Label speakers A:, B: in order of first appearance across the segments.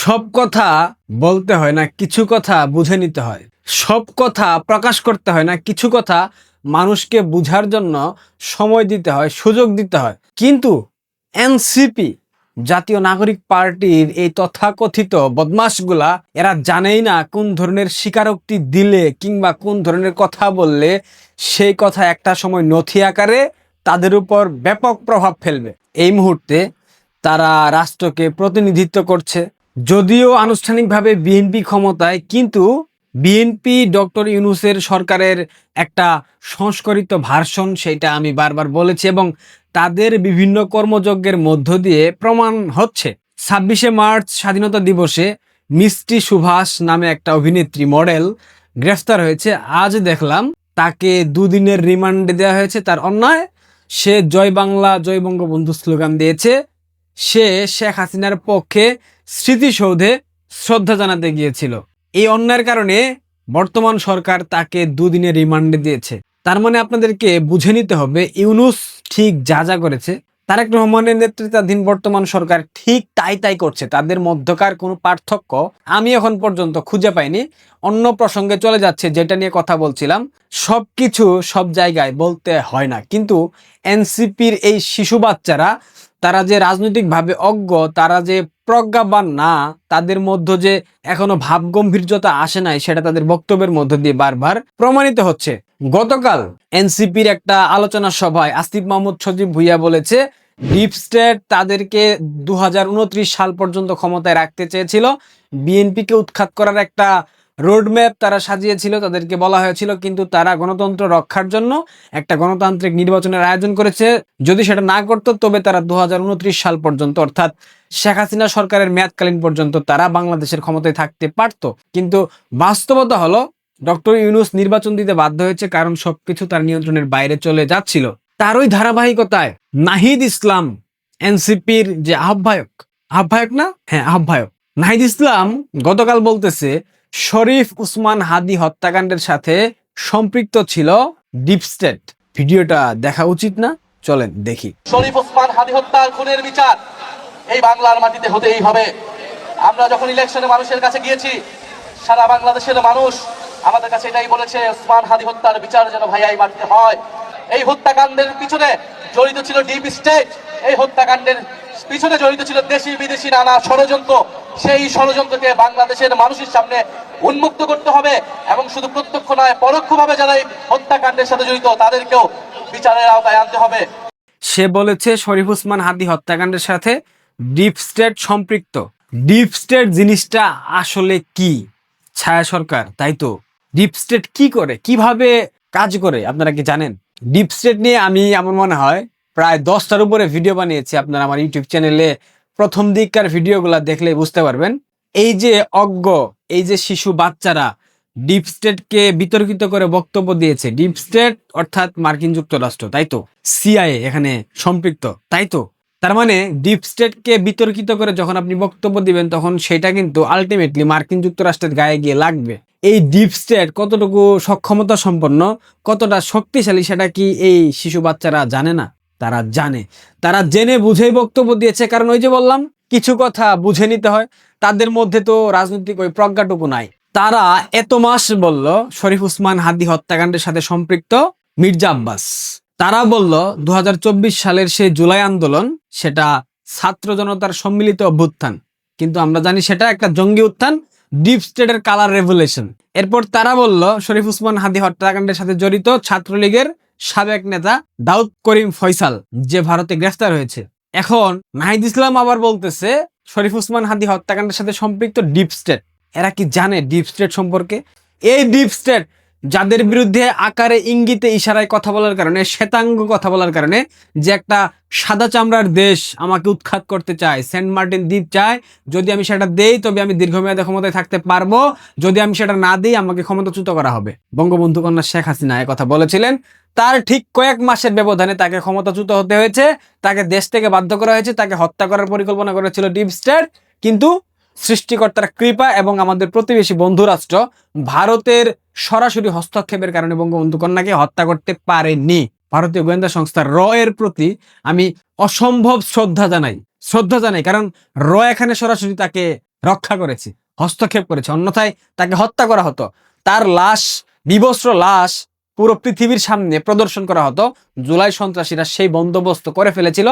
A: সব কথা বলতে হয় না, কিছু কথা বুঝে নিতে হয়। সব কথা প্রকাশ করতে হয় না, কিছু কথা মানুষকে বুঝার জন্য সময় দিতে হয়, সুযোগ দিতে হয়। কিন্তু এনসিপি জাতীয় নাগরিক পার্টির এই তথাকথিত বদমাশগুলা এরা জানেই না কোন ধরনের স্বীকারোক্তি দিলে কিংবা কোন ধরনের কথা বললে সেই কথা একটা সময় নথি আকারে তাদের উপর ব্যাপক প্রভাব ফেলবে। এই মুহূর্তে তারা রাষ্ট্রকে প্রতিনিধিত্ব করছে। যদিও আনুষ্ঠানিকভাবে বিএনপি ক্ষমতায়, কিন্তু বিএনপি ডক্টর ইউনূসের সরকারের একটা সংস্করিত ভার্সন, সেটা আমি বারবার বলেছি এবং তাদের বিভিন্ন কর্মযজ্ঞের মধ্য দিয়ে প্রমাণ হচ্ছে। 26শে মার্চ স্বাধীনতা দিবসে মিষ্টি সুভাষ নামে একটা অভিনেত্রী মডেল গ্রেফতার হয়েছে। আজ দেখলাম তাকে দুদিনের রিমান্ডে দেওয়া হয়েছে তার অন্যায়। সে জয় বাংলা জয় বঙ্গবন্ধু স্লোগান দিয়েছে। সে শেখ হাসিনার পক্ষে স্মৃতিসৌধে শ্রদ্ধা জানাতে গিয়েছিল। এই অন্যায়ের কারণে বর্তমান সরকার তাকে দুদিনের রিমান্ডে দিয়েছে। তার মানে আপনাদেরকে বুঝে নিতে হবে ইউনূস ঠিক যা যা করেছে, তারেক রহমানের নেতৃত্বাধীন বর্তমান সরকার ঠিক তাই করছে। তাদের মধ্যকার কোনো পার্থক্য আমি এখন পর্যন্ত খুঁজে পাইনি। অন্য প্রসঙ্গে চলে যাচ্ছে, যেটা নিয়ে কথা বলছিলাম। সবকিছু সব জায়গায় বলতে হয় না, কিন্তু এনসিপির এই শিশু বাচ্চারা, তারা যে রাজনৈতিকভাবে অজ্ঞ, তারা যে প্রজ্ঞাবান না, তাদের মধ্যে যে এখনো ভাবগম্ভীর্যতা আসে নাই, সেটা তাদের বক্তব্যের মধ্য দিয়ে বারবার প্রমাণিত হচ্ছে। গতকাল এনসিপির একটা আলোচনা সভায় আসিফ মাহমুদ সজীব ভুইয়া বলেছে ডিপ স্টেট তাদেরকে 2029 সাল পর্যন্ত ক্ষমতায় রাখতে চেয়েছিল। বিএনপিকে উৎখাত করার একটা রোডম্যাপ তারা সাজিয়েছিল, তাদেরকে বলা হয়েছিল, কিন্তু তারা গণতন্ত্র রক্ষার জন্য একটা গণতান্ত্রিক নির্বাচনের আয়োজন করেছে। যদি সেটা না করতো তবে তারা 2029 সাল পর্যন্ত, অর্থাৎ শেখ হাসিনা সরকারের মেয়াদকালীন পর্যন্ত তারা বাংলাদেশের ক্ষমতায় থাকতে পারতো। কিন্তু বাস্তবতা হলো ডক্টর ইউনূস নির্বাচন দিতে বাধ্য হয়েছে, কারণ সবকিছু তার নিয়ন্ত্রণের বাইরে চলে যাচ্ছিল। তারই ধারাবাহিকতায় নাহিদ ইসলাম, এনসিপির যে আহ্বায়ক না, হ্যাঁ আহ্বায়ক, নাহিদ ইসলাম গতকাল বলতেছে শরীফ উসমান হাদি হত্যাকাণ্ডের সাথে সম্পৃক্ত ছিল ডিপ স্টেট। ভিডিওটা দেখা উচিত না? চলেন দেখি।
B: শরীফ উসমান হাদি হত্যার খুনের বিচার এই বাংলার মাটিতে হতেই হবে। আমরা যখন ইলেকশনে মানুষের কাছে গিয়েছি, সারা বাংলাদেশের মানুষ আমাদের কাছে এটাই বলেছে, উসমান হাদি হত্যার বিচার যেন ভাইয়া এই মাটিতে হয়। এই হত্যাকাণ্ডের পিছনে জড়িত ছিল ডিপ স্টেট, এই হত্যাকাণ্ডের পিছনে জড়িত ছিল দেশি বিদেশি নানা ষড়যন্ত্র। সেই ষড়যন্ত্রকে বাংলাদেশের মানুষের সামনে উন্মুক্ত করতে হবে এবং শুধু প্রত্যক্ষ নয়, পরোক্ষভাবে যারা এই হত্যাকাণ্ডের সাথে জড়িত তাদেরকেও বিচারের আওতায় আনতে হবে।
A: সে বলেছে শরীফ উসমান হাদি হত্যাকাণ্ডের সাথে ডিপ স্টেট সম্পৃক্ত। ডিপ স্টেট জিনিসটা আসলে কি? ছায়া সরকার, তাই তো? ডিপ স্টেট কি করে, কিভাবে কাজ করে আপনারা কি জানেন? ডিপ স্টেট নিয়ে আমি, আমার মনে হয় প্রায় 10টার উপরে ভিডিও বানিয়েছি। আপনারা আমার ইউটিউব চ্যানেলে প্রথম দিককার ভিডিওগুলো দেখলে বুঝতে পারবেন। এই যে অজ্ঞ, এই যে শিশু বাচ্চারা ডিপ স্টেটকে বিতর্কিত করে বক্তব্য দিয়েছে। ডিপ স্টেট অর্থাৎ মার্কিন যুক্তরাষ্ট্র, তাই তো? সিআইএ এখানে সম্পৃক্ত, তাই তো? তার মানে ডিপ স্টেটকে বিতর্কিত করে যখন আপনি বক্তব্য দিবেন, তখন সেটা কিন্তু আলটিমেটলি মার্কিন যুক্তরাষ্ট্রের গায়ে গিয়ে লাগবে। এই ডিপ স্টেট কতটুকু সক্ষমতা সম্পন্ন, কতটা শক্তিশালী, সেটা কি এই শিশু বাচ্চারা জানে না? তারা জানে। তারা জেনে বুঝেই বক্তব্য দিয়েছে, কারণ ওই যে বললাম, কিছু কথা বুঝে নিতে হয়। তাদের মধ্যে তো রাজনৈতিক ওই প্রজ্ঞাটুকু নাই। তারা এত মাস বলল শরীফ উসমান হাদি হত্যাকাণ্ডের সাথে সম্পৃক্ত মির্জা আব্বাস। তারা বলল 2024 সালের সেই জুলাই আন্দোলন সেটা ছাত্র জনতার সম্মিলিত অভ্যুত্থান, কিন্তু আমরা জানি সেটা একটা জঙ্গি উত্থান, ডিপ স্টেটের কালার রেভলিউশন। এরপর তারা বলল শরীফ উসমান হাদি হত্যাকাণ্ডের সাথে জড়িত ছাত্রলীগের সাবেক নেতা দাউদ করিম ফয়সাল, যে ভারতে গ্রেফতার হয়েছে। এখন নাহিদ ইসলাম আবার বলতেছে শরীফ উসমান হাদি হত্যাকাণ্ডের সাথে সম্পৃক্ত ডিপ স্টেট। এরা কি জানে ডিপ স্টেট সম্পর্কে? এই ডিপ স্টেট যাদের বিরুদ্ধে আকারে ইঙ্গিতে ইশারায় কথা বলার কারণে, শ্বেতাঙ্গ কথা বলার কারণে, যে একটা সাদা চামড়ার দেশ আমাকে উৎখাত করতে চায়, সেন্ট মার্টিন দ্বীপ চায়, যদি আমি সেটা দেই তবে আমি দীর্ঘমেয়াদে ক্ষমতায় থাকতে পারবো, যদি আমি সেটা না দিই আমাকে ক্ষমতাচ্যুত করা হবে। বঙ্গবন্ধু কন্যা শেখ হাসিনা কথা বলেছিলেন। তার ঠিক কয়েক মাসের ব্যবধানে তাকে ক্ষমতাচ্যুত হতে হয়েছে, তাকে দেশ থেকে বাধ্য করা হয়েছে, তাকে হত্যা করার পরিকল্পনা করেছিল ডিপ স্টেট। কিন্তু সৃষ্টিকর্তার কৃপা এবং আমাদের প্রতিবেশী বন্ধু রাষ্ট্র ভারতের সরাসরি হস্তক্ষেপের কারণে বঙ্গবন্ধু কন্যাকে হত্যা করতে পারেনি। ভারতীয় গোয়েন্দা সংস্থা র এর প্রতি আমি অসম্ভব শ্রদ্ধা জানাই, কারণ র এখানে সরাসরি তাকে রক্ষা করেছি, হস্তক্ষেপ করেছি, অন্যথায় তাকে হত্যা করা হতো। তার লাশ, বিবস্ত্র লাশ পুরো পৃথিবীর সামনে প্রদর্শন করা হতো। জুলাই সন্ত্রাসীরা সেই বন্দোবস্ত করে ফেলেছিল,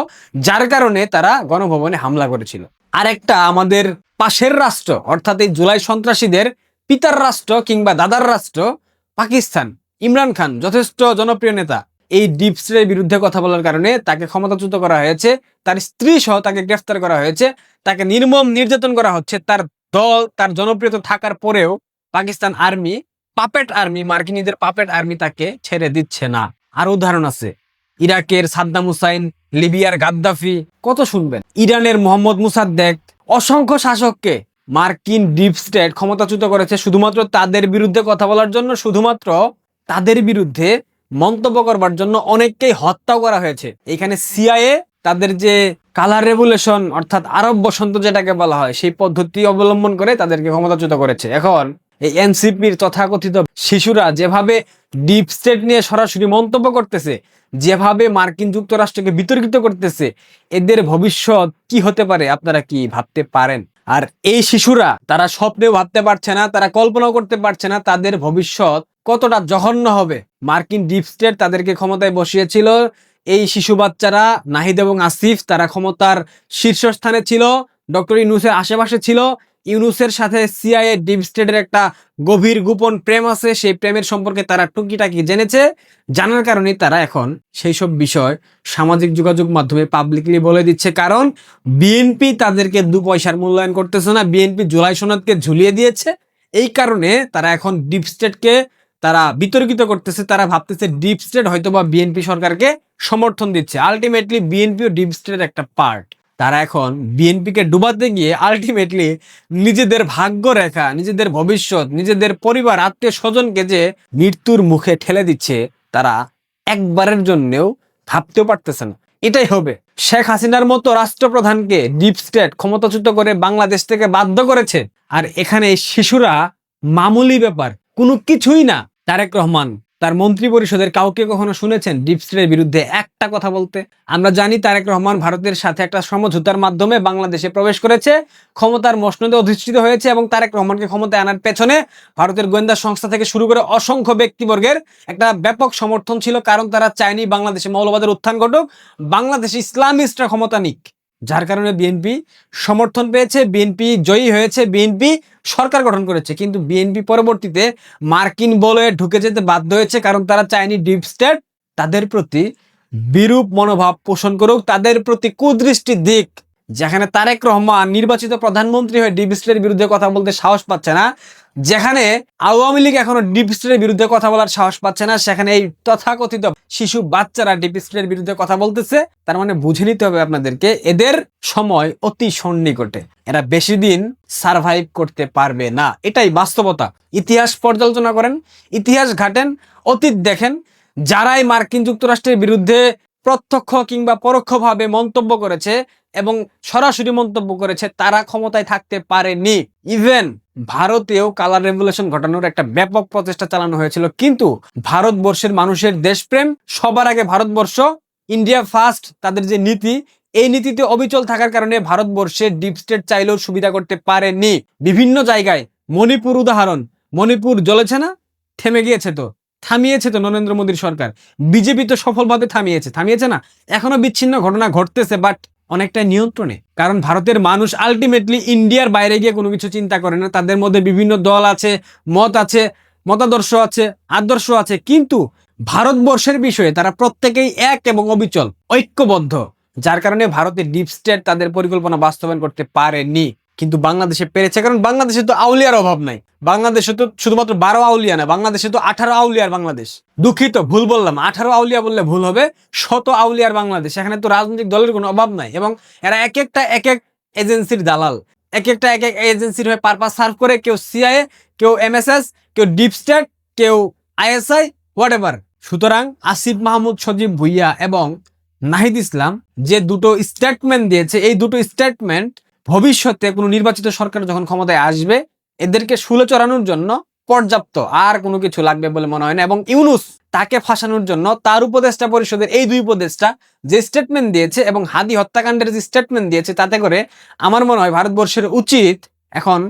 A: যার কারণে তারা গণভবনে হামলা করেছিল। আরেকটা আমাদের পাশের রাষ্ট্র, অর্থাৎ এই জুলাই সন্ত্রাসীদের পিতার রাষ্ট্র কিংবা দাদার রাষ্ট্র পাকিস্তান, ইমরান খান যথেষ্ট জনপ্রিয় নেতা। এই ডিপ স্টেটের বিরুদ্ধে কথা বলার কারণে তাকে ক্ষমতাচ্যুত করা হয়েছে, তার স্ত্রী সহ তাকে গ্রেফতার করা হয়েছে, তাকে নির্মম নির্যাতন করা হচ্ছে। তার দল, তার জনপ্রিয়তা থাকার পরেও পাকিস্তান আর্মি, পাপেট আর্মি, মার্কিনীদের পাপেট আর্মি তাকে ছেড়ে দিচ্ছে না। আর উদাহরণ আছে, ইরাকের সাদ্দাম হুসাইন, লিবিয়ার গাদ্দাফি, কত শুনবেন, ইরানের মোহাম্মদ মুসাদ্দেক, অসংখ্য শাসককে মার্কিন ডিপ স্টেট ক্ষমতাচ্যুত করেছে শুধুমাত্র তাদের বিরুদ্ধে কথা বলার জন্য, শুধুমাত্র তাদের বিরুদ্ধে মন্তব্য করবার জন্য। অনেককেই হত্যাও করা হয়েছে। এখানে সিআইএ তাদের যে কালার রেভুলেশন, অর্থাৎ আরব বসন্ত যেটাকে বলা হয়, সেই পদ্ধতি অবলম্বন করে তাদেরকে ক্ষমতাচ্যুত করেছে। এখন এই এনসিপির তথাকথিত শিশুরা যেভাবে ডিপ স্টেট নিয়ে সরাসরি মন্তব্য করতেছে, যেভাবে মার্কিন যুক্তরাষ্ট্রকে বিতর্কিত করতেছে, এদের ভবিষ্যৎ কি হতে পারে আপনারা কি ভাবতে পারেন? আর এই শিশুরা, তারা স্বপ্নেও ভাবতে পারছে না, তারা কল্পনাও করতে পারছে না তাদের ভবিষ্যৎ কতটা জঘন্য হবে। মার্কিন ডিপ স্টেট তাদেরকে ক্ষমতায় বসিয়েছিল। এই শিশু বাচ্চারা, নাহিদ এবং আসিফ, তারা ক্ষমতার শীর্ষস্থানে ছিল, ডক্টর ইউনূসের আশেপাশে ছিল। ইউনূসের সাথে সিআইএ ডিপ স্টেটের একটা গভীর গোপন প্রেম আছে। সেই প্রেমের সম্পর্কে তারা টুকিটাকি জেনেছে। জানার কারণে তারা এখন সেই সব বিষয় সামাজিক যোগাযোগ মাধ্যমে পাবলিকলি বলে দিচ্ছে। কারণ বিএনপি তাদেরকে 2 পয়সার মূল্যায়ন করতেছে না। বিএনপি জুলাই সনদকে ঝুলিয়ে দিয়েছে। এই কারণে তারা এখন ডিপ স্টেটকে তারা বিতর্কিত করতেছে। তারা ভাবতেছে ডিপ স্টেট হয়তোবা বিএনপি সরকারকে সমর্থন দিচ্ছে। আলটিমেটলি বিএনপি ও ডিপ স্টেটের একটা পার্ট। তারা এখন বিএনপিকে ডুবাতে গিয়ে আলটিমেটলি নিজেদের ভাগ্য রেখা, নিজেদের ভবিষ্যৎ, নিজেদের পরিবার, আত্মীয় স্বজনকে যে মৃত্যুর মুখে ঠেলে দিচ্ছে, তারা একবারের জন্যও ভাবতেও পারতেছে না। এটাই হবে। শেখ হাসিনার মতো রাষ্ট্রপ্রধানকে ডিপ স্টেট ক্ষমতাচ্যুত করে বাংলাদেশ থেকে বাধ্য করেছে। আর এখানে শিশুরা মামুলি ব্যাপার, কোনো কিছুই না। তারেক রহমান তার মন্ত্রী পরিষদের কাউকে কখনো শুনেছেন ডিপ স্টেটের বিরুদ্ধে একটা কথা বলতে? আমরা জানি তারেক রহমান ভারতের সাথে একটা সমঝোতার মাধ্যমে বাংলাদেশে প্রবেশ করেছে, ক্ষমতার মসনদে অধিষ্ঠিত হয়েছে, এবং তারেক রহমানকে ক্ষমতায় আনার পেছনে ভারতের গোয়েন্দা সংস্থা থেকে শুরু করে অসংখ্য ব্যক্তিবর্গের একটা ব্যাপক সমর্থন ছিল। কারণ তারা চায়নি বাংলাদেশে মৌলবাদের উত্থান ঘটুক, বাংলাদেশে ইসলামিস্টরা ক্ষমতা নিক। যার কারণে বিএনপি সমর্থন পেয়েছে, বিএনপি জয়ী হয়েছে, বিএনপি সরকার গঠন করেছে। কিন্তু বিএনপি পরবর্তীতে মার্কিন বলয়ে ঢুকে যেতে বাধ্য হয়েছে, কারণ তারা চায়নি ডিপ স্টেট তাদের প্রতি বিরূপ মনোভাব পোষণ করুক, তাদের প্রতি কুদৃষ্টি দিক। যেখানে তারেক রহমান নির্বাচিত প্রধানমন্ত্রী হয়ে ডিপ স্টেটের বিরুদ্ধে কথা বলতে সাহস পাচ্ছে না, যেখানে আওয়ামী লীগ এখনো ডিপ স্টেটের বিরুদ্ধে কথা বলার সাহস পাচ্ছে না, সেখানে এই তথাকথিত শিশু বাচ্চারা ডিপ স্টেটের বিরুদ্ধে কথা বলতেছে। তার মানে বুঝে নিতে হবে আপনাদেরকে, এদের সময় অতি সন্নিকটে। এরা বেশি দিন সারভাইভ করতে পারবে না, এটাই বাস্তবতা। ইতিহাস পর্যালোচনা করেন, ইতিহাস ঘাটেন, অতীত দেখেন। যারাই মার্কিন যুক্তরাষ্ট্রের বিরুদ্ধে প্রত্যক্ষ কিংবা পরোক্ষভাবে মন্তব্য করেছে এবং সরাসরি মন্তব্য করেছে, তারা ক্ষমতায় থাকতে পারেনি। ইভেন ভারতেও কালার রেভলিউশন ঘটানোর একটা ব্যাপক প্রচেষ্টা চালানো হয়েছিল, কিন্তু ভারতবর্ষের মানুষের দেশপ্রেম, সবার আগে ভারতবর্ষ, ইন্ডিয়া ফার্স্ট, তাদের যে নীতি, এই নীতিতে অবিচল থাকার কারণে ভারতবর্ষে ডিপ স্টেট চাইলেও সুবিধা করতে পারেনি। বিভিন্ন জায়গায়, মণিপুর উদাহরণ, মণিপুর জ্বলেছে না, থেমে গিয়েছে তো, থামিয়েছে তো নরেন্দ্র মোদীর সরকার। বিজেপি তো সফলভাবে থামিয়েছে না, এখনো বিচ্ছিন্ন ঘটনা ঘটতেছে, বাট অনেকটা নিয়ন্ত্রণে। কারণ ভারতের মানুষ আলটিমেটলি ইন্ডিয়ার বাইরে গিয়ে কোনো কিছু চিন্তা করে না। তাদের মধ্যে বিভিন্ন দল আছে, মত আছে, মতাদর্শ আছে, আদর্শ আছে, কিন্তু ভারতবর্ষের বিষয়ে তারা প্রত্যেকেই এক এবং অবিচল, ঐক্যবদ্ধ। যার কারণে ভারতের ডিপ স্টেট তাদের পরিকল্পনা বাস্তবায়ন করতে পারেনি। কিন্তু বাংলাদেশে পেরেছে, কারণ বাংলাদেশে তো আউলিয়ার অভাব নাই। বাংলাদেশে তো শুধুমাত্র 12 আউলিয়া না, বাংলাদেশে তো 18 আউলিয়ার বাংলাদেশ। দুঃখিত, ভুল বললাম, 18 আউলিয়া বললে ভুল হবে, 100 আউলিয়ার বাংলাদেশ। এখানে তো রাজনৈতিক দলের কোনো অভাব নাই, এবং এরা এক এক এজেন্সির দালাল, এক এক এজেন্সির হয়ে পারপাস সার্ভ করে। কেউ সিআইএ, কেউ এমএসএস, কেউ ডিপ স্টেট, কেউ আইএসআই, হোয়াট এভার। সুতরাং আসিফ মাহমুদ, সজীব ভুইয়া এবং নাহিদ ইসলাম যে দুটো স্টেটমেন্ট দিয়েছে, এই দুটো স্টেটমেন্ট ভবিষ্যতে কোনো নির্বাচিত সরকার যখন ক্ষমতায় আসবে, এদেরকে শুলে চড়ানোর জন্য পর্যাপ্ত, আর কোনো কিছু লাগবে বলে মনে হয় না। এবং ইউনূস, তাকে ফাঁসানোর জন্য তার উপদেষ্টা পরিষদের এই 2 উপদেষ্টা যে স্টেটমেন্ট দিয়েছে এবং হাদি হত্যাকাণ্ডের যে স্টেটমেন্ট দিয়েছে, তাতে করে আমার মনে হয় ভারতবর্ষের উচিত এখন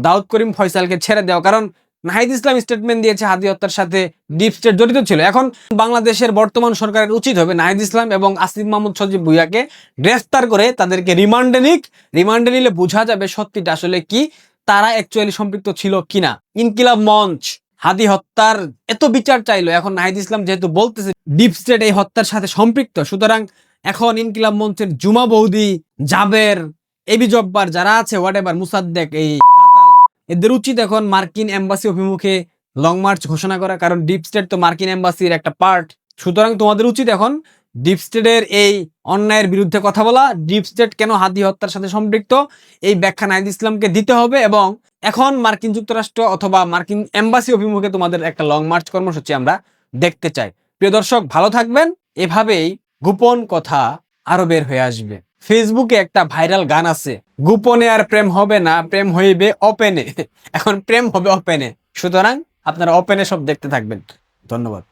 A: দাউদ করিম ফয়সালকে ছেড়ে দেওয়া, কারণ নাহিদ ইসলাম স্টেটমেন্ট দিয়েছে হাদি হত্যার সাথে ডিপ স্টেট জড়িত ছিল। এখন বাংলাদেশের বর্তমান সরকারের উচিত হবে নাহিদ ইসলাম এবং আসিফ মাহমুদ সজীব ভুঁইয়াকে গ্রেফতার করে তাদেরকে রিমান্ডে নিলে বোঝা যাবে সত্যিটা আসলে কি, তারা অ্যাকচুয়ালি সম্পৃক্ত ছিল কিনা। ইনকিলাব মঞ্চ হাদি হত্যার এত বিচার চাইলো, এখন নাহিদ ইসলাম যেহেতু বলতেছে ডিপ স্টেট এই হত্যার সাথে সম্পৃক্ত, সুতরাং এখন ইনকিলাব মঞ্চের জুমা বৌদি, জাবের, এবি জব্বার যারা আছে হোয়াটএভার, মুসাদ্দেক, এই দাতাল, এদের উচিত এখন মার্কিন এম্বাসি অভিমুখে লং মার্চ ঘোষণা করা, কারণ ডিপ স্টেট তো মার্কিন এম্বাসির একটা পার্ট। সুতরাং তোমাদের উচিত এখন ডিপ স্টেটের এই অন্যায়ের বিরুদ্ধে কথা বলা, ডিপ স্টেট কেন হাদি হত্যার সাথে সম্পৃক্ত এই ব্যাখ্যা নাহিদ ইসলামকে দিতে হবে। এবং এখন মার্কিন যুক্তরাষ্ট্র অথবা মার্কিন এম্বাসি অভিমুখে তোমাদের একটা লং মার্চ কর্মসূচি আমরা দেখতে চাই। প্রিয় দর্শক, ভালো থাকবেন। এভাবেই গোপন কথা আরো বের হয়ে আসবে। ফেসবুকে একটা ভাইরাল গান আছে, গোপনে আর প্রেম হবে না, প্রেম হইবে ওপেনে। এখন প্রেম হবে ওপেনে, সুতরাং আপনারা ওপেনে সব দেখতে থাকবেন। ধন্যবাদ।